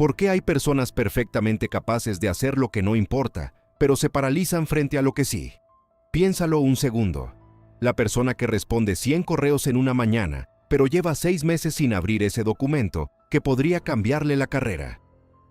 ¿Por qué hay personas perfectamente capaces de hacer lo que no importa, pero se paralizan frente a lo que sí? Piénsalo un segundo. La persona que responde 100 correos en una mañana, pero lleva 6 meses sin abrir ese documento, que podría cambiarle la carrera.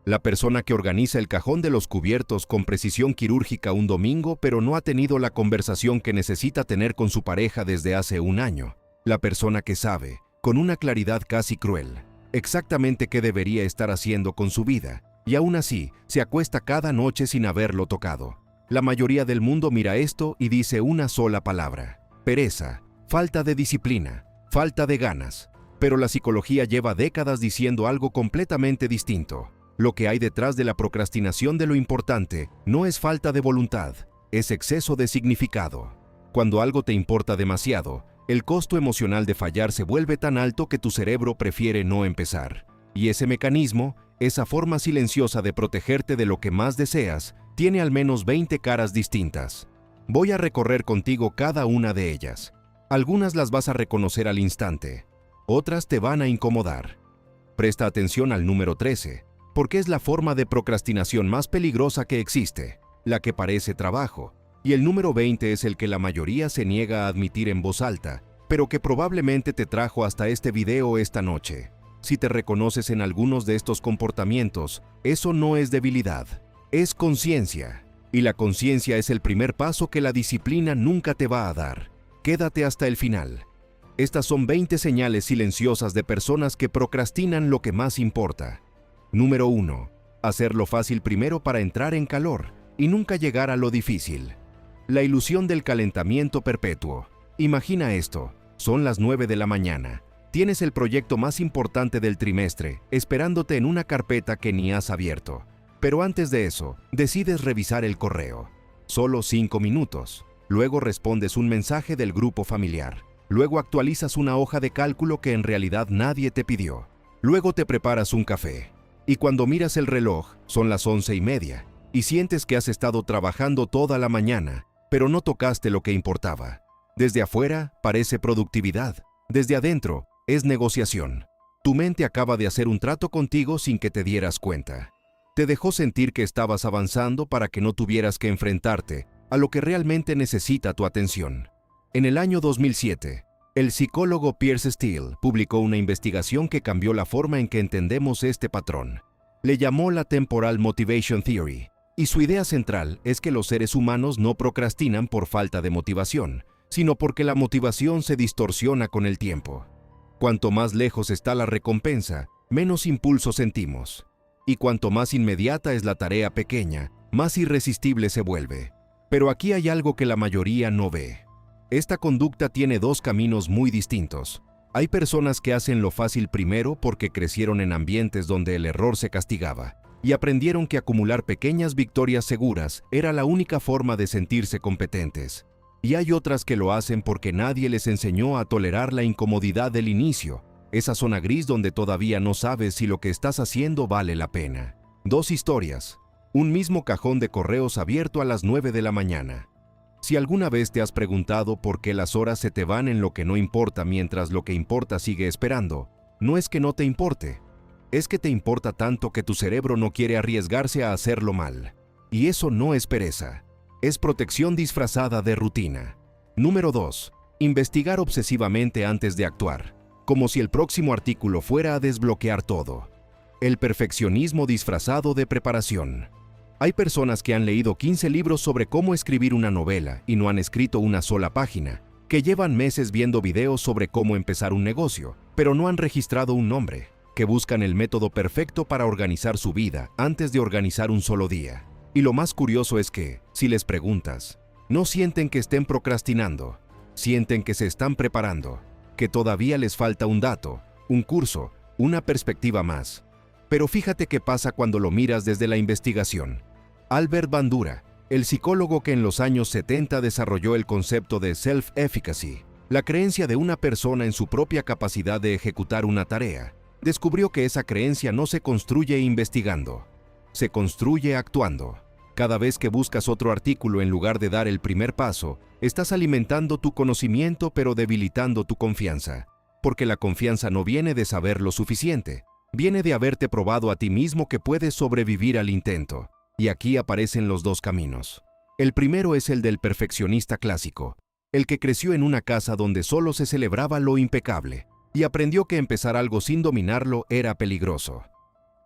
La persona que organiza el cajón de los cubiertos con precisión quirúrgica un domingo, pero no ha tenido la conversación que necesita tener con su pareja desde hace un año. La persona que sabe, con una claridad casi cruel, exactamente qué debería estar haciendo con su vida, y aún así se acuesta cada noche sin haberlo tocado. La mayoría del mundo mira esto y dice una sola palabra: pereza, falta de disciplina, falta de ganas. Pero la psicología lleva décadas diciendo algo completamente distinto. Lo que hay detrás de la procrastinación de lo importante no es falta de voluntad, es exceso de significado. Cuando algo te importa demasiado, el costo emocional de fallar se vuelve tan alto que tu cerebro prefiere no empezar. Y ese mecanismo, esa forma silenciosa de protegerte de lo que más deseas, tiene al menos 20 caras distintas. Voy a recorrer contigo cada una de ellas. Algunas las vas a reconocer al instante, otras te van a incomodar. Presta atención al número 13, porque es la forma de procrastinación más peligrosa que existe, la que parece trabajo. Y el número 20 es el que la mayoría se niega a admitir en voz alta, pero que probablemente te trajo hasta este video esta noche. Si te reconoces en algunos de estos comportamientos, eso no es debilidad, es conciencia. Y la conciencia es el primer paso que la disciplina nunca te va a dar. Quédate hasta el final. Estas son 20 señales silenciosas de personas que procrastinan lo que más importa. Número 1. Hacerlo fácil primero para entrar en calor y nunca llegar a lo difícil. La ilusión del calentamiento perpetuo. Imagina esto, son las 9 de la mañana. Tienes el proyecto más importante del trimestre, esperándote en una carpeta que ni has abierto. Pero antes de eso, decides revisar el correo. Solo 5 minutos. Luego respondes un mensaje del grupo familiar. Luego actualizas una hoja de cálculo que en realidad nadie te pidió. Luego te preparas un café. Y cuando miras el reloj, son las 11:30, y sientes que has estado trabajando toda la mañana, pero no tocaste lo que importaba. Desde afuera, parece productividad. Desde adentro, es negociación. Tu mente acaba de hacer un trato contigo sin que te dieras cuenta. Te dejó sentir que estabas avanzando para que no tuvieras que enfrentarte a lo que realmente necesita tu atención. En el año 2007, el psicólogo Piers Steel publicó una investigación que cambió la forma en que entendemos este patrón. Le llamó la Temporal Motivation Theory, y su idea central es que los seres humanos no procrastinan por falta de motivación, sino porque la motivación se distorsiona con el tiempo. Cuanto más lejos está la recompensa, menos impulso sentimos. Y cuanto más inmediata es la tarea pequeña, más irresistible se vuelve. Pero aquí hay algo que la mayoría no ve. Esta conducta tiene dos caminos muy distintos. Hay personas que hacen lo fácil primero porque crecieron en ambientes donde el error se castigaba y aprendieron que acumular pequeñas victorias seguras era la única forma de sentirse competentes. Y hay otras que lo hacen porque nadie les enseñó a tolerar la incomodidad del inicio, esa zona gris donde todavía no sabes si lo que estás haciendo vale la pena. Dos historias. Un mismo cajón de correos abierto a las 9 de la mañana. Si alguna vez te has preguntado por qué las horas se te van en lo que no importa mientras lo que importa sigue esperando, no es que no te importe, es que te importa tanto que tu cerebro no quiere arriesgarse a hacerlo mal. Y eso no es pereza, es protección disfrazada de rutina. Número 2. Investigar obsesivamente antes de actuar, como si el próximo artículo fuera a desbloquear todo. El perfeccionismo disfrazado de preparación. Hay personas que han leído 15 libros sobre cómo escribir una novela y no han escrito una sola página, que llevan meses viendo videos sobre cómo empezar un negocio, pero no han registrado un nombre, que buscan el método perfecto para organizar su vida antes de organizar un solo día. Y lo más curioso es que, si les preguntas, no sienten que estén procrastinando, sienten que se están preparando, que todavía les falta un dato, un curso, una perspectiva más. Pero fíjate qué pasa cuando lo miras desde la investigación. Albert Bandura, el psicólogo que en los años 70 desarrolló el concepto de self-efficacy, la creencia de una persona en su propia capacidad de ejecutar una tarea, descubrió que esa creencia no se construye investigando, se construye actuando. Cada vez que buscas otro artículo en lugar de dar el primer paso, estás alimentando tu conocimiento pero debilitando tu confianza, porque la confianza no viene de saber lo suficiente, Viene de haberte probado a ti mismo que puedes sobrevivir al intento. Y aquí aparecen los dos caminos. El primero es el del perfeccionista clásico, el que creció en una casa donde solo se celebraba lo impecable y aprendió que empezar algo sin dominarlo era peligroso.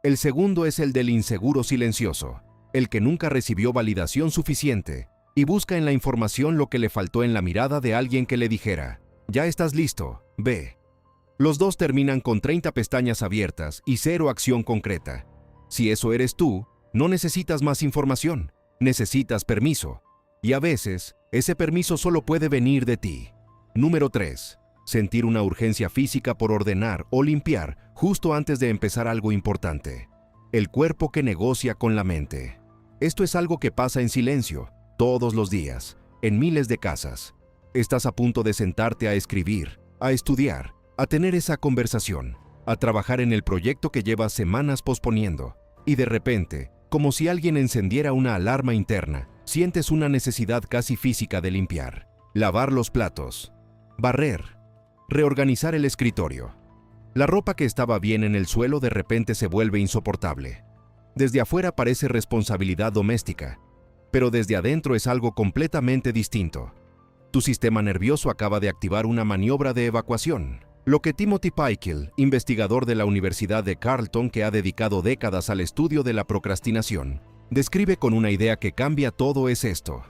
El segundo es el del inseguro silencioso, el que nunca recibió validación suficiente y busca en la información lo que le faltó en la mirada de alguien que le dijera: «Ya estás listo, ve». Los dos terminan con 30 pestañas abiertas y cero acción concreta. Si eso eres tú, no necesitas más información, necesitas permiso. Y a veces, ese permiso solo puede venir de ti. Número 3. Sentir una urgencia física por ordenar o limpiar justo antes de empezar algo importante. El cuerpo que negocia con la mente. Esto es algo que pasa en silencio, todos los días, en miles de casas. Estás a punto de sentarte a escribir, a estudiar, a tener esa conversación, a trabajar en el proyecto que llevas semanas posponiendo. Y de repente, como si alguien encendiera una alarma interna, sientes una necesidad casi física de limpiar, lavar los platos, barrer, reorganizar el escritorio. La ropa que estaba bien en el suelo de repente se vuelve insoportable. Desde afuera parece responsabilidad doméstica, pero desde adentro es algo completamente distinto. Tu sistema nervioso acaba de activar una maniobra de evacuación. Lo que Timothy Pychyl, investigador de la Universidad de Carleton que ha dedicado décadas al estudio de la procrastinación, describe con una idea que cambia todo es esto.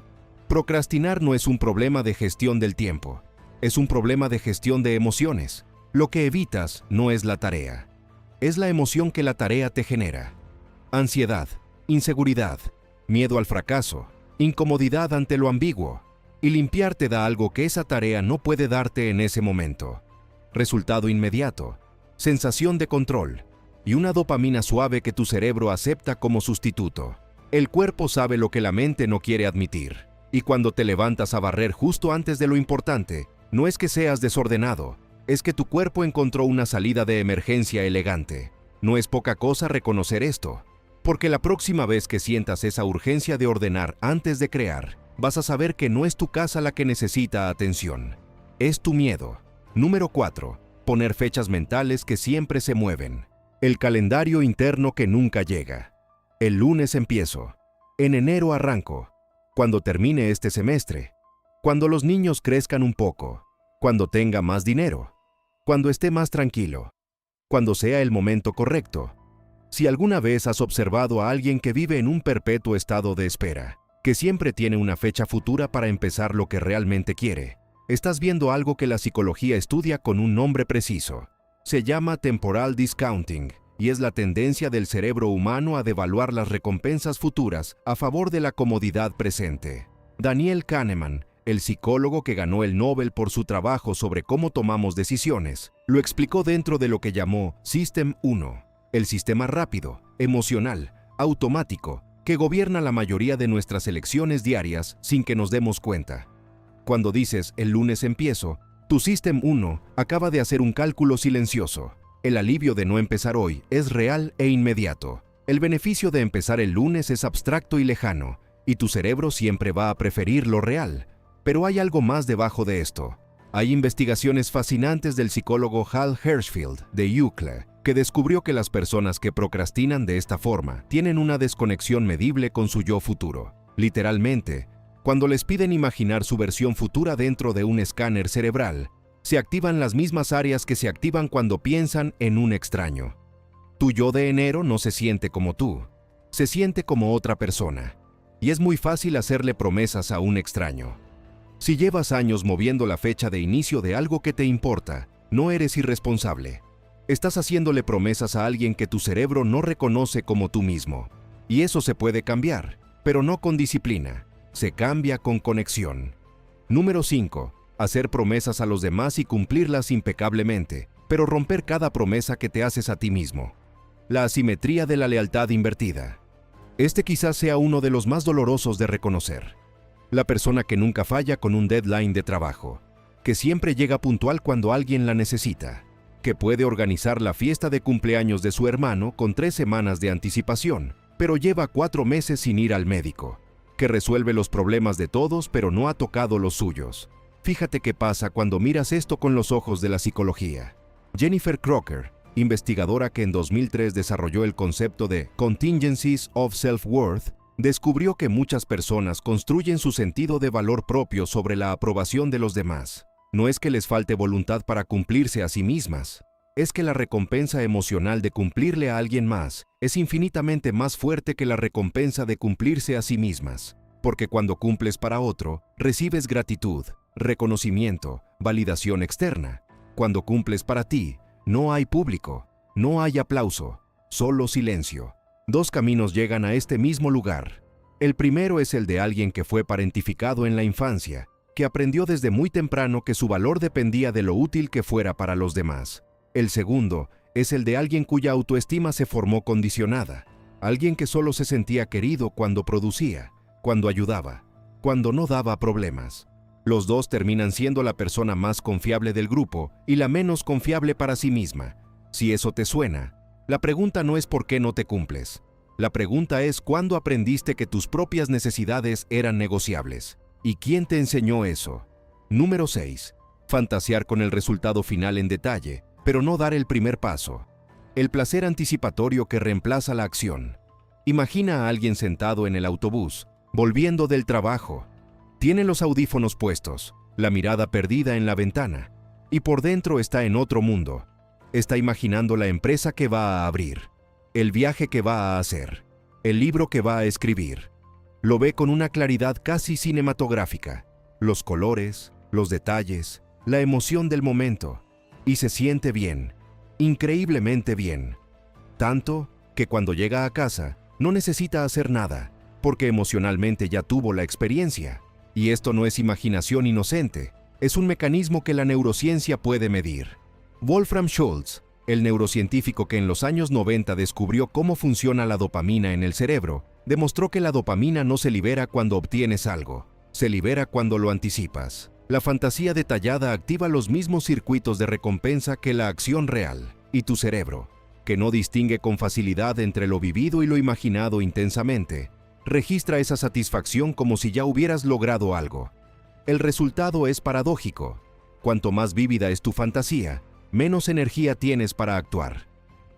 Procrastinar no es un problema de gestión del tiempo, es un problema de gestión de emociones. Lo que evitas no es la tarea, es la emoción que la tarea te genera. Ansiedad, inseguridad, miedo al fracaso, incomodidad ante lo ambiguo, y limpiar te da algo que esa tarea no puede darte en ese momento. Resultado inmediato, sensación de control y una dopamina suave que tu cerebro acepta como sustituto. El cuerpo sabe lo que la mente no quiere admitir, y cuando te levantas a barrer justo antes de lo importante, no es que seas desordenado, es que tu cuerpo encontró una salida de emergencia elegante. No es poca cosa reconocer esto, porque la próxima vez que sientas esa urgencia de ordenar antes de crear, vas a saber que no es tu casa la que necesita atención, es tu miedo. Número 4. Poner fechas mentales que siempre se mueven. El calendario interno que nunca llega. El lunes empiezo. En enero arranco. Cuando termine este semestre. Cuando los niños crezcan un poco. Cuando tenga más dinero. Cuando esté más tranquilo. Cuando sea el momento correcto. Si alguna vez has observado a alguien que vive en un perpetuo estado de espera, que siempre tiene una fecha futura para empezar lo que realmente quiere, estás viendo algo que la psicología estudia con un nombre preciso. Se llama temporal discounting y es la tendencia del cerebro humano a devaluar las recompensas futuras a favor de la comodidad presente. Daniel Kahneman, el psicólogo que ganó el Nobel por su trabajo sobre cómo tomamos decisiones, lo explicó dentro de lo que llamó System 1, el sistema rápido, emocional, automático, que gobierna la mayoría de nuestras elecciones diarias sin que nos demos cuenta. Cuando dices el lunes empiezo, tu System 1 acaba de hacer un cálculo silencioso. El alivio de no empezar hoy es real e inmediato. El beneficio de empezar el lunes es abstracto y lejano, y tu cerebro siempre va a preferir lo real. Pero hay algo más debajo de esto. Hay investigaciones fascinantes del psicólogo Hal Hershfield de UCLA, que descubrió que las personas que procrastinan de esta forma tienen una desconexión medible con su yo futuro. Literalmente, cuando les piden imaginar su versión futura dentro de un escáner cerebral, se activan las mismas áreas que se activan cuando piensan en un extraño. Tu yo de enero no se siente como tú, se siente como otra persona, y es muy fácil hacerle promesas a un extraño. Si llevas años moviendo la fecha de inicio de algo que te importa, no eres irresponsable. Estás haciéndole promesas a alguien que tu cerebro no reconoce como tú mismo. Y eso se puede cambiar, pero no con disciplina. Se cambia con conexión. Número 5. Hacer promesas a los demás y cumplirlas impecablemente, pero romper cada promesa que te haces a ti mismo. La asimetría de la lealtad invertida. Este quizás sea uno de los más dolorosos de reconocer. La persona que nunca falla con un deadline de trabajo, que siempre llega puntual cuando alguien la necesita, que puede organizar la fiesta de cumpleaños de su hermano con 3 semanas de anticipación, pero lleva 4 meses sin ir al médico, que resuelve los problemas de todos pero no ha tocado los suyos. Fíjate qué pasa cuando miras esto con los ojos de la psicología. Jennifer Crocker, investigadora que en 2003 desarrolló el concepto de Contingencies of Self-Worth, descubrió que muchas personas construyen su sentido de valor propio sobre la aprobación de los demás. No es que les falte voluntad para cumplirse a sí mismas, es que la recompensa emocional de cumplirle a alguien más es infinitamente más fuerte que la recompensa de cumplirse a sí mismas, porque cuando cumples para otro, recibes gratitud, reconocimiento, validación externa. Cuando cumples para ti, no hay público, no hay aplauso, solo silencio. Dos caminos llegan a este mismo lugar. El primero es el de alguien que fue parentificado en la infancia, que aprendió desde muy temprano que su valor dependía de lo útil que fuera para los demás. El segundo es el de alguien cuya autoestima se formó condicionada, alguien que solo se sentía querido cuando producía, cuando ayudaba, cuando no daba problemas. Los dos terminan siendo la persona más confiable del grupo y la menos confiable para sí misma. Si eso te suena, la pregunta no es por qué no te cumples. La pregunta es cuándo aprendiste que tus propias necesidades eran negociables. ¿Y quién te enseñó eso? Número 6. Fantasear con el resultado final en detalle, pero no dar el primer paso. El placer anticipatorio que reemplaza la acción. Imagina a alguien sentado en el autobús, volviendo del trabajo. Tiene los audífonos puestos, la mirada perdida en la ventana, y por dentro está en otro mundo. Está imaginando la empresa que va a abrir, el viaje que va a hacer, el libro que va a escribir. Lo ve con una claridad casi cinematográfica, los colores, los detalles, la emoción del momento, y se siente bien, increíblemente bien. Tanto que cuando llega a casa no necesita hacer nada, porque emocionalmente ya tuvo la experiencia. Y esto no es imaginación inocente, es un mecanismo que la neurociencia puede medir. Wolfram Schultz, el neurocientífico que en los años 90 descubrió cómo funciona la dopamina en el cerebro, demostró que la dopamina no se libera cuando obtienes algo, se libera cuando lo anticipas. La fantasía detallada activa los mismos circuitos de recompensa que la acción real, y tu cerebro, que no distingue con facilidad entre lo vivido y lo imaginado intensamente, registra esa satisfacción como si ya hubieras logrado algo. El resultado es paradójico. Cuanto más vívida es tu fantasía, menos energía tienes para actuar,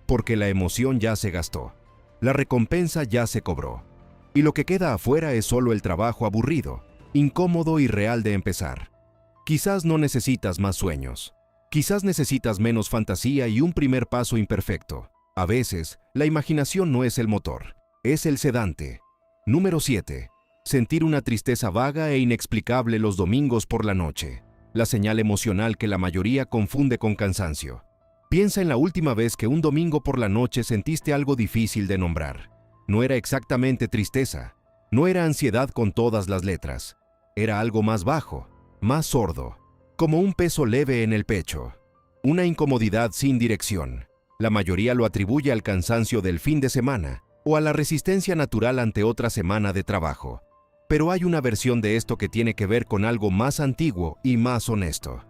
porque la emoción ya se gastó, la recompensa ya se cobró, y lo que queda afuera es solo el trabajo aburrido, incómodo y real de empezar. Quizás no necesitas más sueños, quizás necesitas menos fantasía y un primer paso imperfecto. A veces, la imaginación no es el motor, es el sedante. Número 7. Sentir una tristeza vaga e inexplicable los domingos por la noche. La señal emocional que la mayoría confunde con cansancio. Piensa en la última vez que un domingo por la noche sentiste algo difícil de nombrar. No era exactamente tristeza, no era ansiedad con todas las letras. Era algo más bajo, más sordo, como un peso leve en el pecho. Una incomodidad sin dirección. La mayoría lo atribuye al cansancio del fin de semana o a la resistencia natural ante otra semana de trabajo. Pero hay una versión de esto que tiene que ver con algo más antiguo y más honesto.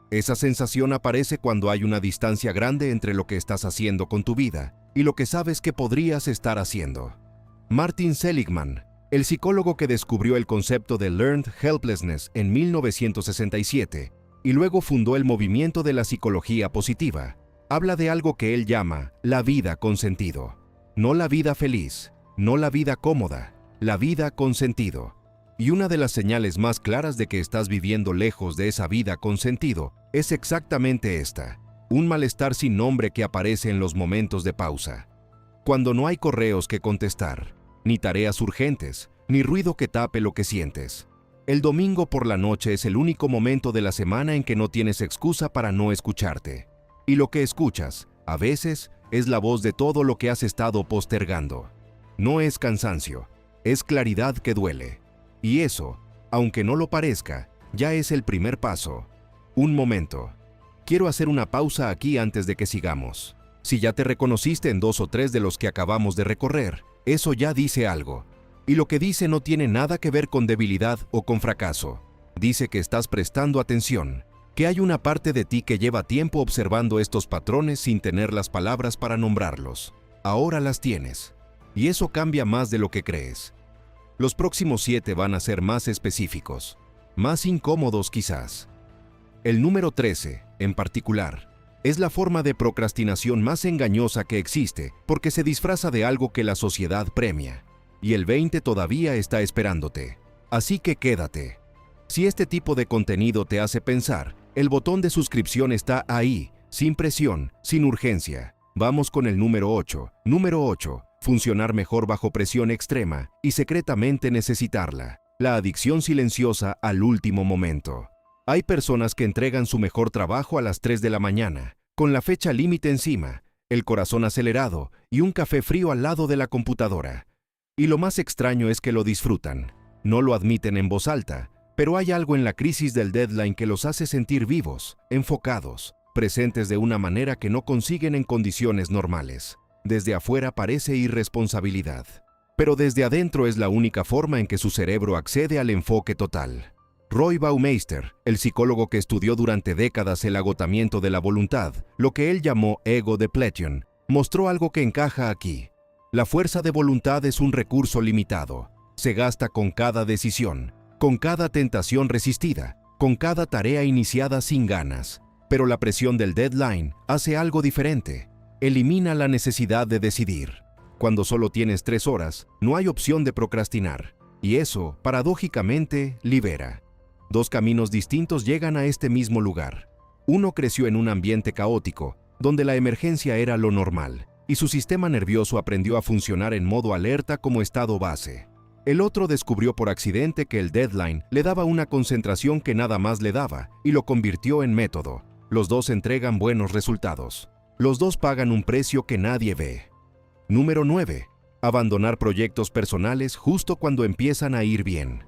Esa sensación aparece cuando hay una distancia grande entre lo que estás haciendo con tu vida y lo que sabes que podrías estar haciendo. Martin Seligman, el psicólogo que descubrió el concepto de Learned Helplessness en 1967 y luego fundó el movimiento de la psicología positiva, habla de algo que él llama la vida con sentido. No la vida feliz, no la vida cómoda, la vida con sentido. Y una de las señales más claras de que estás viviendo lejos de esa vida con sentido es exactamente esta: un malestar sin nombre que aparece en los momentos de pausa. Cuando no hay correos que contestar, ni tareas urgentes, ni ruido que tape lo que sientes. El domingo por la noche es el único momento de la semana en que no tienes excusa para no escucharte. Y lo que escuchas, a veces, es la voz de todo lo que has estado postergando. No es cansancio, es claridad que duele. Y eso, aunque no lo parezca, ya es el primer paso. Un momento. Quiero hacer una pausa aquí antes de que sigamos. Si ya te reconociste en 2 o 3 de los que acabamos de recorrer, eso ya dice algo. Y lo que dice no tiene nada que ver con debilidad o con fracaso. Dice que estás prestando atención, que hay una parte de ti que lleva tiempo observando estos patrones sin tener las palabras para nombrarlos. Ahora las tienes. Y eso cambia más de lo que crees. Los próximos 7 van a ser más específicos, más incómodos quizás. El número 13, en particular, Es la forma de procrastinación más engañosa que existe porque se disfraza de algo que la sociedad premia. Y el 20 todavía está esperándote. Así que quédate. Si este tipo de contenido te hace pensar, el botón de suscripción está ahí, sin presión, sin urgencia. Vamos con el número 8. Número 8. Funcionar mejor bajo presión extrema y secretamente necesitarla. La adicción silenciosa al último momento. Hay personas que entregan su mejor trabajo a las 3 de la mañana, con la fecha límite encima, el corazón acelerado y un café frío al lado de la computadora. Y lo más extraño es que lo disfrutan. No lo admiten en voz alta, pero hay algo en la crisis del deadline que los hace sentir vivos, enfocados, presentes de una manera que no consiguen en condiciones normales. Desde afuera parece irresponsabilidad, pero desde adentro es la única forma en que su cerebro accede al enfoque total. Roy Baumeister, el psicólogo que estudió durante décadas el agotamiento de la voluntad, lo que él llamó ego depletion, mostró algo que encaja aquí. La fuerza de voluntad es un recurso limitado. Se gasta con cada decisión, con cada tentación resistida, con cada tarea iniciada sin ganas. Pero la presión del deadline hace algo diferente. Elimina la necesidad de decidir. Cuando solo tienes 3 horas, no hay opción de procrastinar. Y eso, paradójicamente, libera. 2 caminos distintos llegan a este mismo lugar. Uno creció en un ambiente caótico, donde la emergencia era lo normal, y su sistema nervioso aprendió a funcionar en modo alerta como estado base. El otro descubrió por accidente que el deadline le daba una concentración que nada más le daba, y lo convirtió en método. Los dos entregan buenos resultados. Los dos pagan un precio que nadie ve. Número 9. Abandonar proyectos personales justo cuando empiezan a ir bien.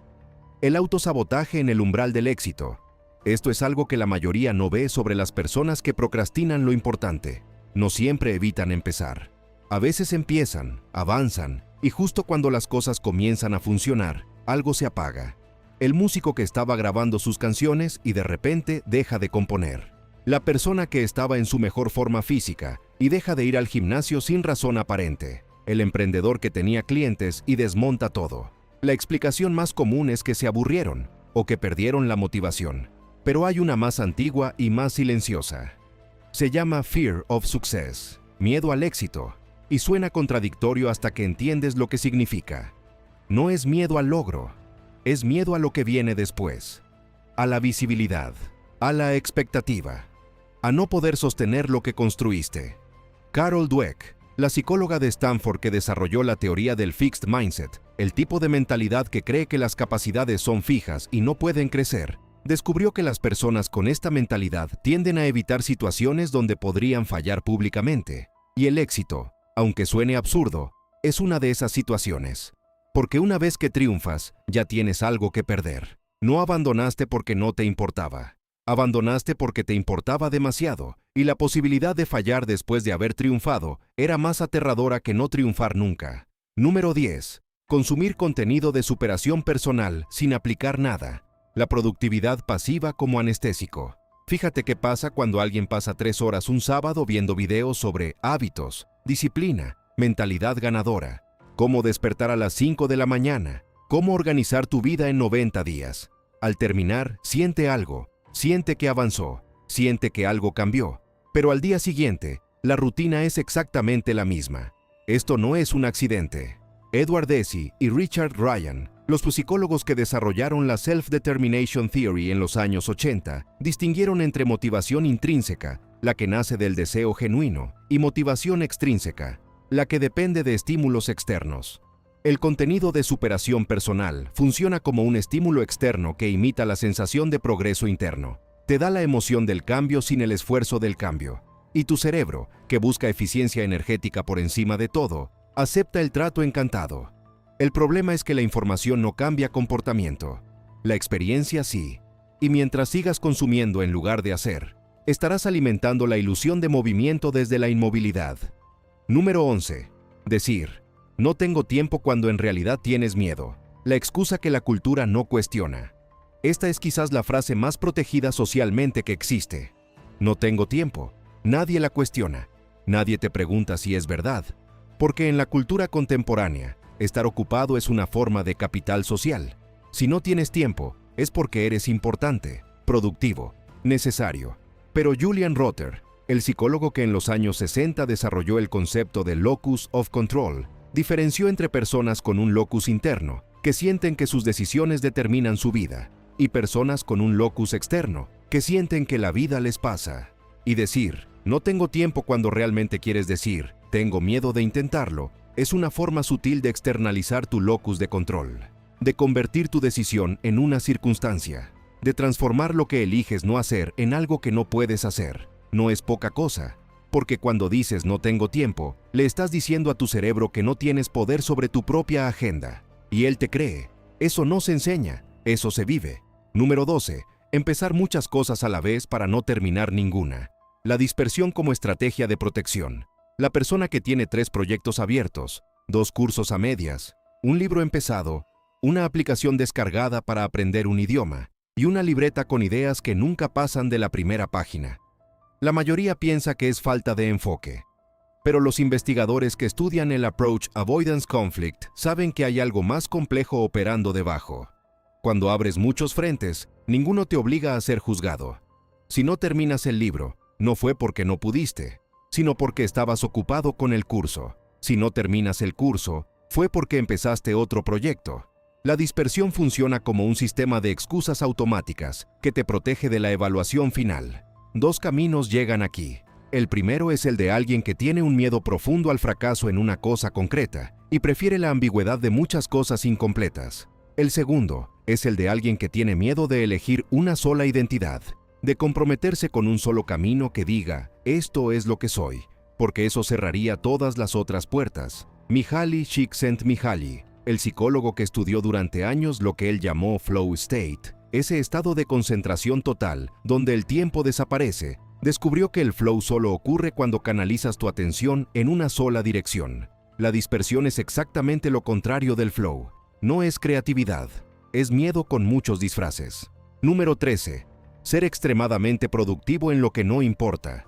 El autosabotaje en el umbral del éxito. Esto es algo que la mayoría no ve sobre las personas que procrastinan lo importante. No siempre evitan empezar. A veces empiezan, avanzan, y justo cuando las cosas comienzan a funcionar, algo se apaga. El músico que estaba grabando sus canciones y de repente deja de componer. La persona que estaba en su mejor forma física y deja de ir al gimnasio sin razón aparente. El emprendedor que tenía clientes y desmonta todo. La explicación más común es que se aburrieron o que perdieron la motivación. Pero hay una más antigua y más silenciosa. Se llama Fear of Success, miedo al éxito, y suena contradictorio hasta que entiendes lo que significa. No es miedo al logro, es miedo a lo que viene después, a la visibilidad, a la expectativa, a no poder sostener lo que construiste. Carol Dweck, la psicóloga de Stanford que desarrolló la teoría del fixed mindset, el tipo de mentalidad que cree que las capacidades son fijas y no pueden crecer, descubrió que las personas con esta mentalidad tienden a evitar situaciones donde podrían fallar públicamente. Y el éxito, aunque suene absurdo, es una de esas situaciones. Porque una vez que triunfas, ya tienes algo que perder. No abandonaste porque no te importaba. Abandonaste porque te importaba demasiado, y la posibilidad de fallar después de haber triunfado era más aterradora que no triunfar nunca. Número 10. Consumir contenido de superación personal sin aplicar nada. La productividad pasiva como anestésico. Fíjate qué pasa cuando alguien pasa 3 horas un sábado viendo videos sobre hábitos, disciplina, mentalidad ganadora, cómo despertar a las 5 de la mañana, cómo organizar tu vida en 90 días. Al terminar, siente algo, siente que avanzó, siente que algo cambió, pero al día siguiente, la rutina es exactamente la misma. Esto no es un accidente. Edward Deci y Richard Ryan, los psicólogos que desarrollaron la Self-Determination Theory en los años 80, distinguieron entre motivación intrínseca, la que nace del deseo genuino, y motivación extrínseca, la que depende de estímulos externos. El contenido de superación personal funciona como un estímulo externo que imita la sensación de progreso interno. Te da la emoción del cambio sin el esfuerzo del cambio. Y tu cerebro, que busca eficiencia energética por encima de todo, acepta el trato encantado. El problema es que la información no cambia comportamiento. La experiencia sí. Y mientras sigas consumiendo en lugar de hacer, estarás alimentando la ilusión de movimiento desde la inmovilidad. Número 11. Decir, no tengo tiempo cuando en realidad tienes miedo. La excusa que la cultura no cuestiona. Esta es quizás la frase más protegida socialmente que existe. No tengo tiempo. Nadie la cuestiona. Nadie te pregunta si es verdad. Porque en la cultura contemporánea, estar ocupado es una forma de capital social. Si no tienes tiempo, es porque eres importante, productivo, necesario. Pero Julian Rotter, El psicólogo que en los años 60 desarrolló el concepto de locus of control, diferenció entre personas con un locus interno, que sienten que sus decisiones determinan su vida, y personas con un locus externo, que sienten que la vida les pasa. Y decir, no tengo tiempo cuando realmente quieres decir, tengo miedo de intentarlo, es una forma sutil de externalizar tu locus de control, de convertir tu decisión en una circunstancia, de transformar lo que eliges no hacer en algo que no puedes hacer. No es poca cosa, porque cuando dices no tengo tiempo, le estás diciendo a tu cerebro que no tienes poder sobre tu propia agenda. Y él te cree. Eso no se enseña, eso se vive. Número 12. Empezar muchas cosas a la vez para no terminar ninguna. La dispersión como estrategia de protección. La persona que tiene 3 proyectos abiertos, 2 cursos a medias, un libro empezado, una aplicación descargada para aprender un idioma y una libreta con ideas que nunca pasan de la primera página. La mayoría piensa que es falta de enfoque. Pero los investigadores que estudian el Approach Avoidance Conflict saben que hay algo más complejo operando debajo. Cuando abres muchos frentes, ninguno te obliga a ser juzgado. Si no terminas el libro, no fue porque no pudiste, sino porque estabas ocupado con el curso. Si no terminas el curso, fue porque empezaste otro proyecto. La dispersión funciona como un sistema de excusas automáticas que te protege de la evaluación final. 2 caminos llegan aquí. El primero es el de alguien que tiene un miedo profundo al fracaso en una cosa concreta y prefiere la ambigüedad de muchas cosas incompletas. El segundo es el de alguien que tiene miedo de elegir una sola identidad, de comprometerse con un solo camino que diga, esto es lo que soy, porque eso cerraría todas las otras puertas. Mihaly Csikszentmihalyi, el psicólogo que estudió durante años lo que él llamó flow state, ese estado de concentración total, donde el tiempo desaparece, descubrió que el flow solo ocurre cuando canalizas tu atención en una sola dirección. La dispersión es exactamente lo contrario del flow. No es creatividad, es miedo con muchos disfraces. Número 13. Ser extremadamente productivo en lo que no importa.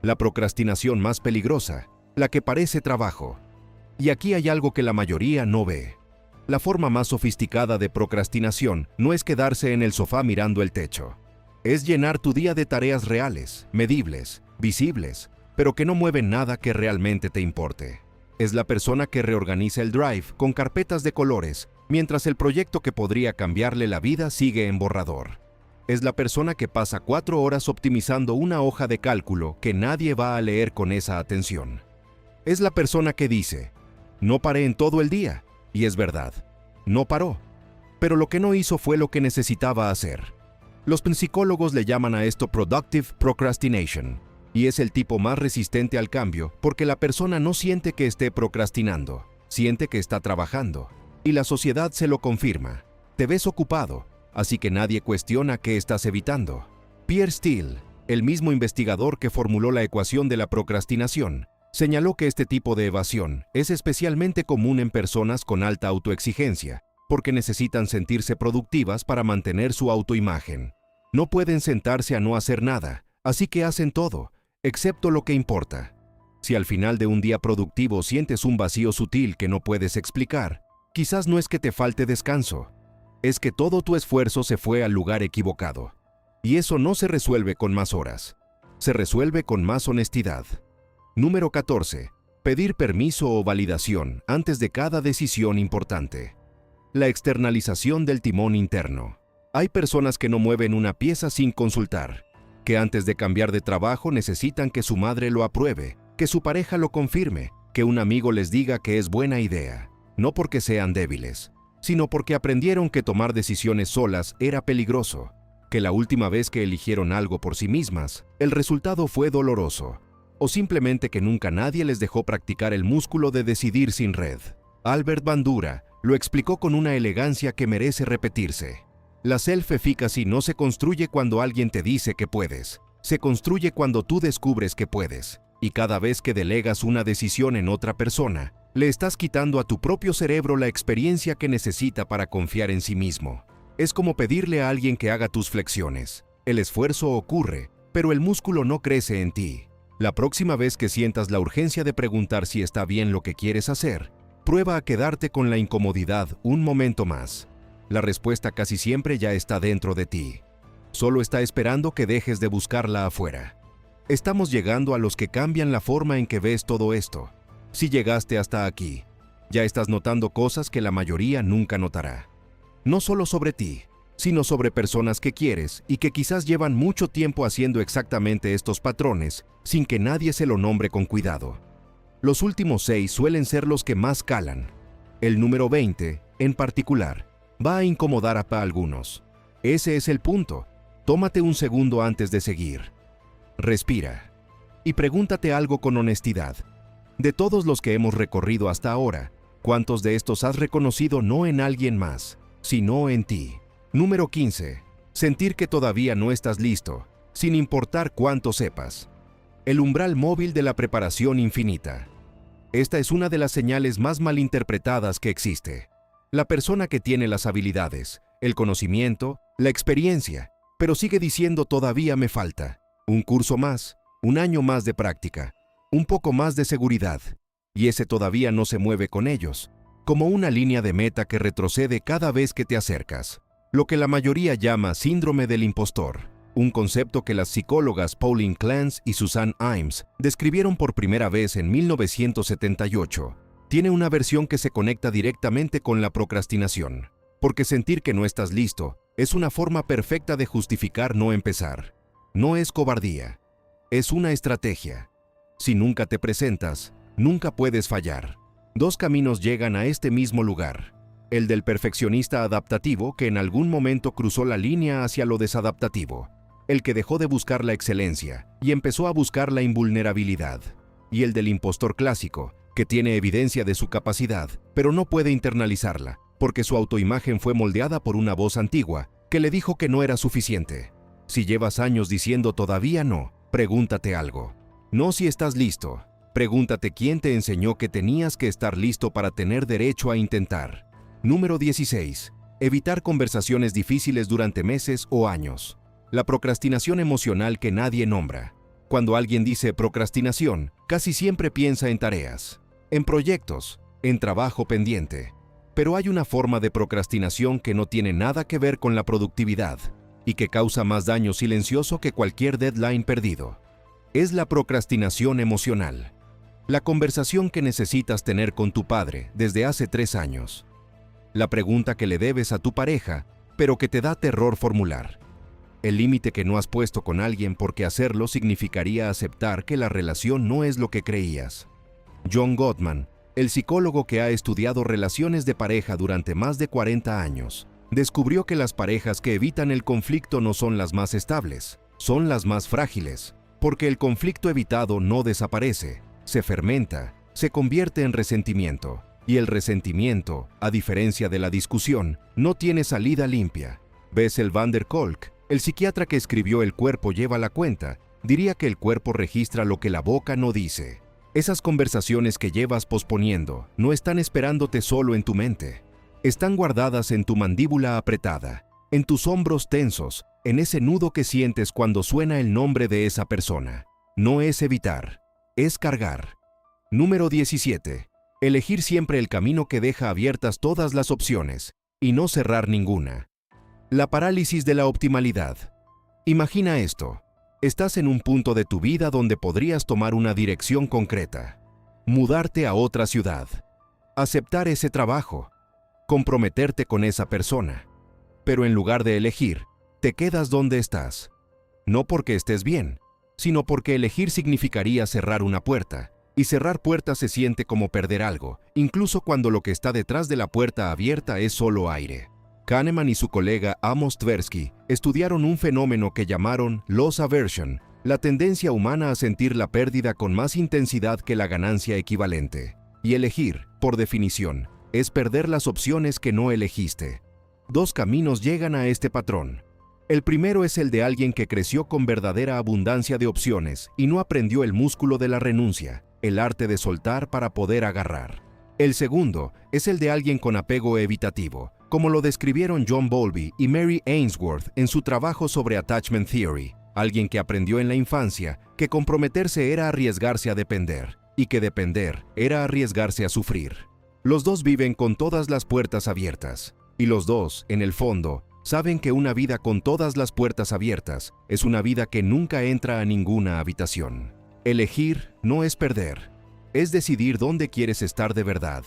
La procrastinación más peligrosa, la que parece trabajo. Y aquí hay algo que la mayoría no ve. La forma más sofisticada de procrastinación no es quedarse en el sofá mirando el techo. Es llenar tu día de tareas reales, medibles, visibles, pero que no mueven nada que realmente te importe. Es la persona que reorganiza el Drive con carpetas de colores, mientras el proyecto que podría cambiarle la vida sigue en borrador. Es la persona que pasa 4 horas optimizando una hoja de cálculo que nadie va a leer con esa atención. Es la persona que dice, no paré en todo el día. Y es verdad, no paró. Pero lo que no hizo fue lo que necesitaba hacer. Los psicólogos le llaman a esto productive procrastination, y es el tipo más resistente al cambio porque la persona no siente que esté procrastinando, siente que está trabajando, y la sociedad se lo confirma. Te ves ocupado, así que nadie cuestiona qué estás evitando. Pierre Steele, el mismo investigador que formuló la ecuación de la procrastinación, señaló que este tipo de evasión es especialmente común en personas con alta autoexigencia, porque necesitan sentirse productivas para mantener su autoimagen. No pueden sentarse a no hacer nada, así que hacen todo, excepto lo que importa. Si al final de un día productivo sientes un vacío sutil que no puedes explicar, quizás no es que te falte descanso, es que todo tu esfuerzo se fue al lugar equivocado. Y eso no se resuelve con más horas, se resuelve con más honestidad. Número 14. Pedir permiso o validación antes de cada decisión importante. La externalización del timón interno. Hay personas que no mueven una pieza sin consultar, que antes de cambiar de trabajo necesitan que su madre lo apruebe, que su pareja lo confirme, que un amigo les diga que es buena idea, no porque sean débiles, sino porque aprendieron que tomar decisiones solas era peligroso, que la última vez que eligieron algo por sí mismas, el resultado fue doloroso, o simplemente que nunca nadie les dejó practicar el músculo de decidir sin red. Albert Bandura lo explicó con una elegancia que merece repetirse. La self-efficacy no se construye cuando alguien te dice que puedes, se construye cuando tú descubres que puedes, y cada vez que delegas una decisión en otra persona, le estás quitando a tu propio cerebro la experiencia que necesita para confiar en sí mismo. Es como pedirle a alguien que haga tus flexiones. El esfuerzo ocurre, pero el músculo no crece en ti. La próxima vez que sientas la urgencia de preguntar si está bien lo que quieres hacer, prueba a quedarte con la incomodidad un momento más. La respuesta casi siempre ya está dentro de ti. Solo está esperando que dejes de buscarla afuera. Estamos llegando a los que cambian la forma en que ves todo esto. Si llegaste hasta aquí, ya estás notando cosas que la mayoría nunca notará. No solo sobre ti, sino sobre personas que quieres y que quizás llevan mucho tiempo haciendo exactamente estos patrones sin que nadie se lo nombre con cuidado. Los últimos 6 suelen ser los que más calan. El número 20, en particular, va a incomodar a algunos. Ese es el punto. Tómate un segundo antes de seguir. Respira. Y pregúntate algo con honestidad. De todos los que hemos recorrido hasta ahora, ¿cuántos de estos has reconocido no en alguien más, sino en ti? Número 15. Sentir que todavía no estás listo, sin importar cuánto sepas. El umbral móvil de la preparación infinita. Esta es una de las señales más malinterpretadas que existe. La persona que tiene las habilidades, el conocimiento, la experiencia, pero sigue diciendo todavía me falta. Un curso más, un año más de práctica, un poco más de seguridad, y ese todavía no se mueve con ellos, como una línea de meta que retrocede cada vez que te acercas. Lo que la mayoría llama síndrome del impostor, un concepto que las psicólogas Pauline Clance y Suzanne Imes describieron por primera vez en 1978. Tiene una versión que se conecta directamente con la procrastinación, porque sentir que no estás listo es una forma perfecta de justificar no empezar. No es cobardía, es una estrategia. Si nunca te presentas, nunca puedes fallar. 2 caminos llegan a este mismo lugar. El del perfeccionista adaptativo que en algún momento cruzó la línea hacia lo desadaptativo. El que dejó de buscar la excelencia y empezó a buscar la invulnerabilidad. Y el del impostor clásico, que tiene evidencia de su capacidad, pero no puede internalizarla, porque su autoimagen fue moldeada por una voz antigua que le dijo que no era suficiente. Si llevas años diciendo todavía no, pregúntate algo. No si estás listo. Pregúntate quién te enseñó que tenías que estar listo para tener derecho a intentar. Número 16. Evitar conversaciones difíciles durante meses o años. La procrastinación emocional que nadie nombra. Cuando alguien dice procrastinación, casi siempre piensa en tareas, en proyectos, en trabajo pendiente. Pero hay una forma de procrastinación que no tiene nada que ver con la productividad y que causa más daño silencioso que cualquier deadline perdido. Es la procrastinación emocional. La conversación que necesitas tener con tu padre desde hace 3 años. La pregunta que le debes a tu pareja, pero que te da terror formular. El límite que no has puesto con alguien porque hacerlo significaría aceptar que la relación no es lo que creías. John Gottman, el psicólogo que ha estudiado relaciones de pareja durante más de 40 años, descubrió que las parejas que evitan el conflicto no son las más estables, son las más frágiles, porque el conflicto evitado no desaparece, se fermenta, se convierte en resentimiento, y el resentimiento, a diferencia de la discusión, no tiene salida limpia. Bessel van der Kolk, el psiquiatra que escribió El cuerpo lleva la cuenta, diría que el cuerpo registra lo que la boca no dice. Esas conversaciones que llevas posponiendo no están esperándote solo en tu mente. Están guardadas en tu mandíbula apretada, en tus hombros tensos, en ese nudo que sientes cuando suena el nombre de esa persona. No es evitar, es cargar. Número 17. Elegir siempre el camino que deja abiertas todas las opciones y no cerrar ninguna. La parálisis de la optimalidad. Imagina esto. Estás en un punto de tu vida donde podrías tomar una dirección concreta. Mudarte a otra ciudad. Aceptar ese trabajo. Comprometerte con esa persona. Pero en lugar de elegir, te quedas donde estás. No porque estés bien, sino porque elegir significaría cerrar una puerta. Y cerrar puertas se siente como perder algo, incluso cuando lo que está detrás de la puerta abierta es solo aire. Kahneman y su colega Amos Tversky estudiaron un fenómeno que llamaron loss aversion, la tendencia humana a sentir la pérdida con más intensidad que la ganancia equivalente. Y elegir, por definición, es perder las opciones que no elegiste. 2 caminos llegan a este patrón. El primero es el de alguien que creció con verdadera abundancia de opciones y no aprendió el músculo de la renuncia, el arte de soltar para poder agarrar. El segundo es el de alguien con apego evitativo, como lo describieron John Bowlby y Mary Ainsworth en su trabajo sobre Attachment Theory, alguien que aprendió en la infancia que comprometerse era arriesgarse a depender, y que depender era arriesgarse a sufrir. Los dos viven con todas las puertas abiertas, y los dos, en el fondo, Saben que una vida con todas las puertas abiertas es una vida que nunca entra a ninguna habitación. Elegir no es perder, es decidir dónde quieres estar de verdad.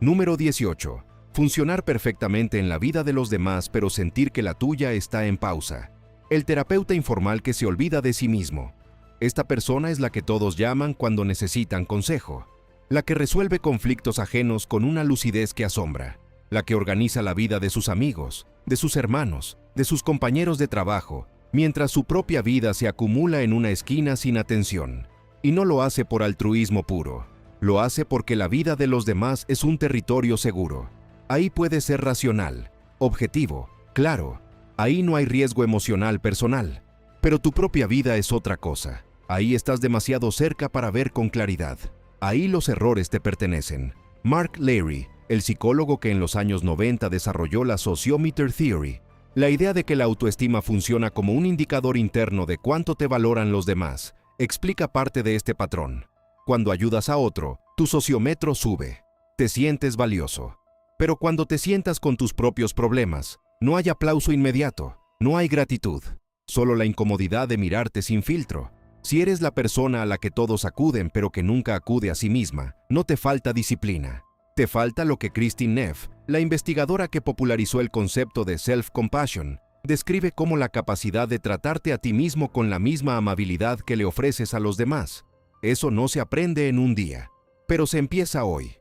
Número 18. Funcionar perfectamente en la vida de los demás pero sentir que la tuya está en pausa. El terapeuta informal que se olvida de sí mismo. Esta persona es la que todos llaman cuando necesitan consejo. La que resuelve conflictos ajenos con una lucidez que asombra. La que organiza la vida de sus amigos, de sus hermanos, de sus compañeros de trabajo, mientras su propia vida se acumula en una esquina sin atención. Y no lo hace por altruismo puro. Lo hace porque la vida de los demás es un territorio seguro. Ahí puede ser racional, objetivo, claro. Ahí no hay riesgo emocional personal. Pero tu propia vida es otra cosa. Ahí estás demasiado cerca para ver con claridad. Ahí los errores te pertenecen. Mark Leary, el psicólogo que en los años 90 desarrolló la Sociometer Theory, la idea de que la autoestima funciona como un indicador interno de cuánto te valoran los demás, explica parte de este patrón. Cuando ayudas a otro, tu sociómetro sube. Te sientes valioso. Pero cuando te sientas con tus propios problemas, no hay aplauso inmediato, no hay gratitud, solo la incomodidad de mirarte sin filtro. Si eres la persona a la que todos acuden pero que nunca acude a sí misma, no te falta disciplina. Te falta lo que Kristin Neff, la investigadora que popularizó el concepto de self-compassion, describe como la capacidad de tratarte a ti mismo con la misma amabilidad que le ofreces a los demás. Eso no se aprende en un día, pero se empieza hoy.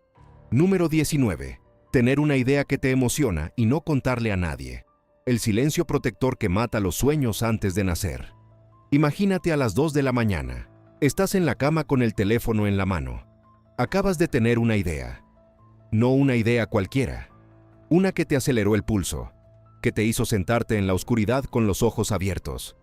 Número 19. Tener una idea que te emociona y no contarle a nadie. El silencio protector que mata los sueños antes de nacer. Imagínate a las 2 de la mañana. Estás en la cama con el teléfono en la mano. Acabas de tener una idea. No una idea cualquiera. Una que te aceleró el pulso, que te hizo sentarte en la oscuridad con los ojos abiertos.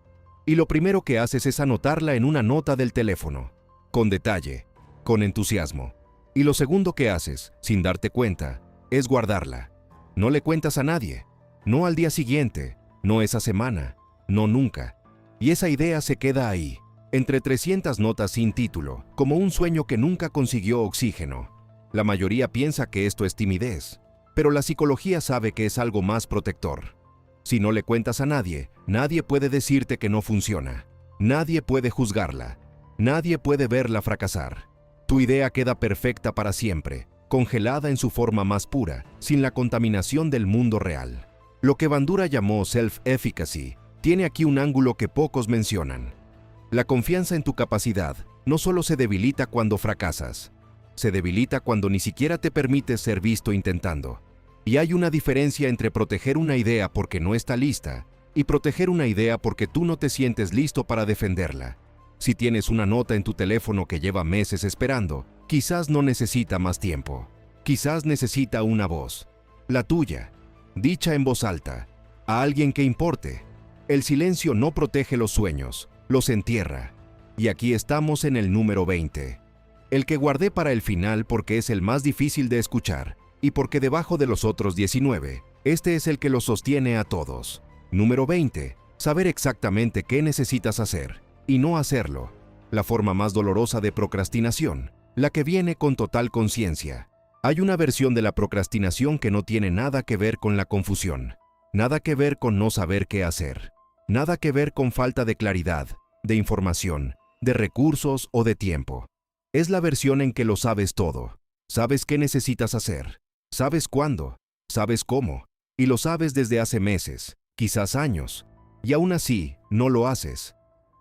Y lo primero que haces es anotarla en una nota del teléfono, con detalle, con entusiasmo. Y lo segundo que haces, sin darte cuenta, es guardarla. No le cuentas a nadie, no al día siguiente, no esa semana, no nunca. Y esa idea se queda ahí, entre 300 notas sin título, como un sueño que nunca consiguió oxígeno. La mayoría piensa que esto es timidez, pero la psicología sabe que es algo más protector. Si no le cuentas a nadie, nadie puede decirte que no funciona. Nadie puede juzgarla. Nadie puede verla fracasar. Tu idea queda perfecta para siempre, congelada en su forma más pura, sin la contaminación del mundo real. Lo que Bandura llamó self-efficacy tiene aquí un ángulo que pocos mencionan. La confianza en tu capacidad no solo se debilita cuando fracasas, se debilita cuando ni siquiera te permites ser visto intentando. Y hay una diferencia entre proteger una idea porque no está lista y proteger una idea porque tú no te sientes listo para defenderla. Si tienes una nota en tu teléfono que lleva meses esperando, quizás no necesita más tiempo. Quizás necesita una voz, la tuya, dicha en voz alta, a alguien que importe. El silencio no protege los sueños, los entierra. Y aquí estamos en el número 20. El que guardé para el final porque es el más difícil de escuchar y porque debajo de los otros 19, este es el que los sostiene a todos. Número 20. Saber exactamente qué necesitas hacer y no hacerlo. La forma más dolorosa de procrastinación, la que viene con total conciencia. Hay una versión de la procrastinación que no tiene nada que ver con la confusión, nada que ver con no saber qué hacer, nada que ver con falta de claridad, de información, de recursos o de tiempo. Es la versión en que lo sabes todo. Sabes qué necesitas hacer, sabes cuándo, sabes cómo, y lo sabes desde hace meses, quizás años, y aún así no lo haces.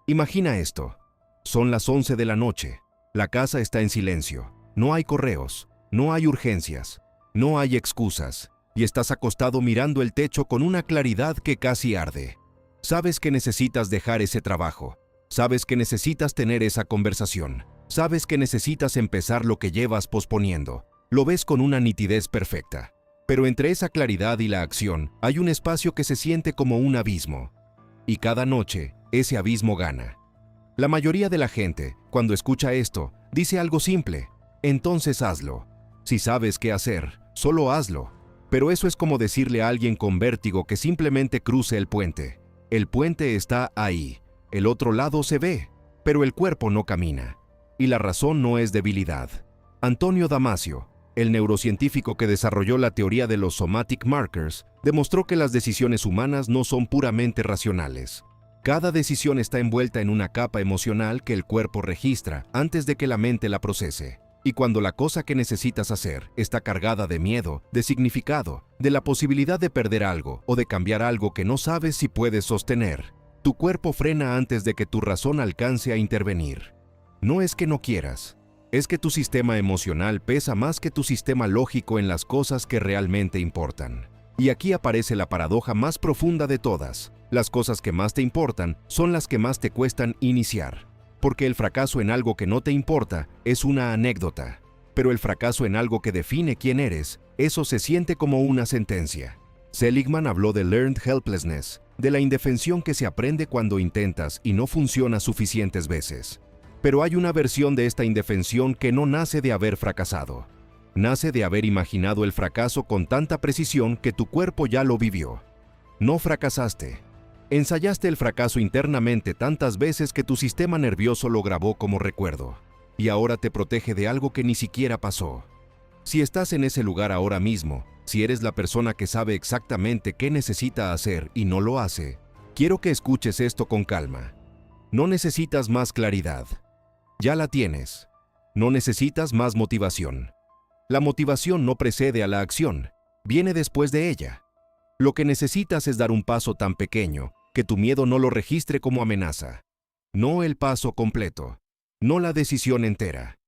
Imagina esto. Son las 11 de la noche, la casa está en silencio, no hay correos, no hay urgencias, no hay excusas, y estás acostado mirando el techo con una claridad que casi arde. Sabes que necesitas dejar ese trabajo, sabes que necesitas tener esa conversación, sabes que necesitas empezar lo que llevas posponiendo, lo ves con una nitidez perfecta. Pero entre esa claridad y la acción hay un espacio que se siente como un abismo. Y cada noche, ese abismo gana. La mayoría de la gente, cuando escucha esto, dice algo simple: entonces hazlo. Si sabes qué hacer, solo hazlo. Pero eso es como decirle a alguien con vértigo que simplemente cruce el puente. El puente está ahí, el otro lado se ve, pero el cuerpo no camina. Y la razón no es debilidad. Antonio Damasio, El neurocientífico que desarrolló la teoría de los somatic markers demostró que las decisiones humanas no son puramente racionales. Cada decisión está envuelta en una capa emocional que el cuerpo registra antes de que la mente la procese. Y cuando la cosa que necesitas hacer está cargada de miedo, de significado, de la posibilidad de perder algo o de cambiar algo que no sabes si puedes sostener, tu cuerpo frena antes de que tu razón alcance a intervenir. No es que no quieras, es que tu sistema emocional pesa más que tu sistema lógico en las cosas que realmente importan. Y aquí aparece la paradoja más profunda de todas. Las cosas que más te importan son las que más te cuestan iniciar. Porque el fracaso en algo que no te importa es una anécdota. Pero el fracaso en algo que define quién eres, eso se siente como una sentencia. Seligman habló de learned helplessness, de la indefensión que se aprende cuando intentas y no funciona suficientes veces. Pero hay una versión de esta indefensión que no nace de haber fracasado. Nace de haber imaginado el fracaso con tanta precisión que tu cuerpo ya lo vivió. No fracasaste. Ensayaste el fracaso internamente tantas veces que tu sistema nervioso lo grabó como recuerdo. Y ahora te protege de algo que ni siquiera pasó. Si estás en ese lugar ahora mismo, si eres la persona que sabe exactamente qué necesita hacer y no lo hace, quiero que escuches esto con calma. No necesitas más claridad. Ya la tienes. No necesitas más motivación. La motivación no precede a la acción, viene después de ella. Lo que necesitas es dar un paso tan pequeño que tu miedo no lo registre como amenaza. No el paso completo, no la decisión entera.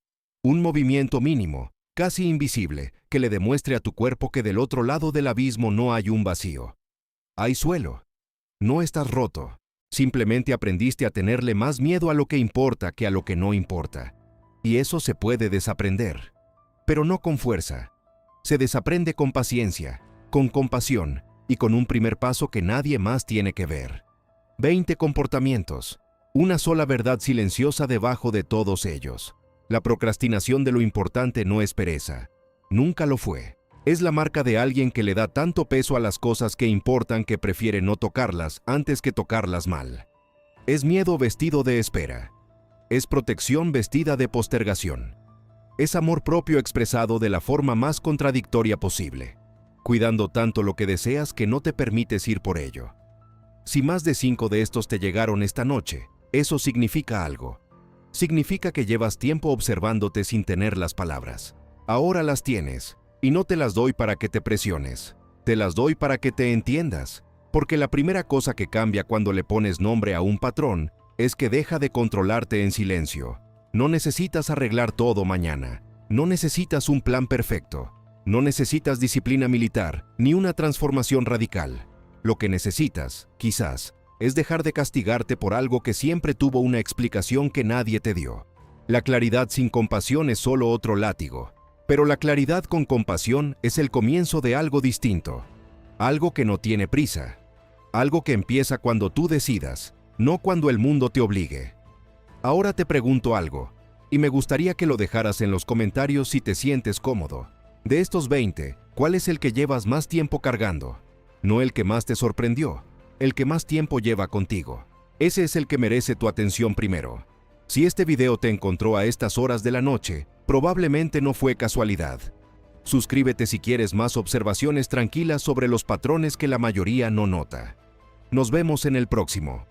Un movimiento mínimo, casi invisible, que le demuestre a tu cuerpo que del otro lado del abismo no hay un vacío. Hay suelo. No estás roto. Simplemente aprendiste a tenerle más miedo a lo que importa que a lo que no importa. Y eso se puede desaprender. Pero no con fuerza. Se desaprende con paciencia, con compasión y con un primer paso que nadie más tiene que ver. 20 comportamientos. Una sola verdad silenciosa debajo de todos ellos. La procrastinación de lo importante no es pereza. Nunca lo fue. Es la marca de alguien que le da tanto peso a las cosas que importan que prefiere no tocarlas antes que tocarlas mal. Es miedo vestido de espera. Es protección vestida de postergación. Es amor propio expresado de la forma más contradictoria posible, cuidando tanto lo que deseas que no te permites ir por ello. Si más de 5 de estos te llegaron esta noche, eso significa algo. Significa que llevas tiempo observándote sin tener las palabras. Ahora las tienes, y no te las doy para que te presiones. Te las doy para que te entiendas, porque la primera cosa que cambia cuando le pones nombre a un patrón es que deja de controlarte en silencio. No necesitas arreglar todo mañana. No necesitas un plan perfecto. No necesitas disciplina militar, ni una transformación radical. Lo que necesitas, quizás, es dejar de castigarte por algo que siempre tuvo una explicación que nadie te dio. La claridad sin compasión es solo otro látigo, pero la claridad con compasión es el comienzo de algo distinto. Algo que no tiene prisa. Algo que empieza cuando tú decidas, no cuando el mundo te obligue. Ahora te pregunto algo, y me gustaría que lo dejaras en los comentarios si te sientes cómodo. De estos 20, ¿cuál es el que llevas más tiempo cargando? No el que más te sorprendió, el que más tiempo lleva contigo. Ese es el que merece tu atención primero. Si este video te encontró a estas horas de la noche, probablemente no fue casualidad. Suscríbete si quieres más observaciones tranquilas sobre los patrones que la mayoría no nota. Nos vemos en el próximo.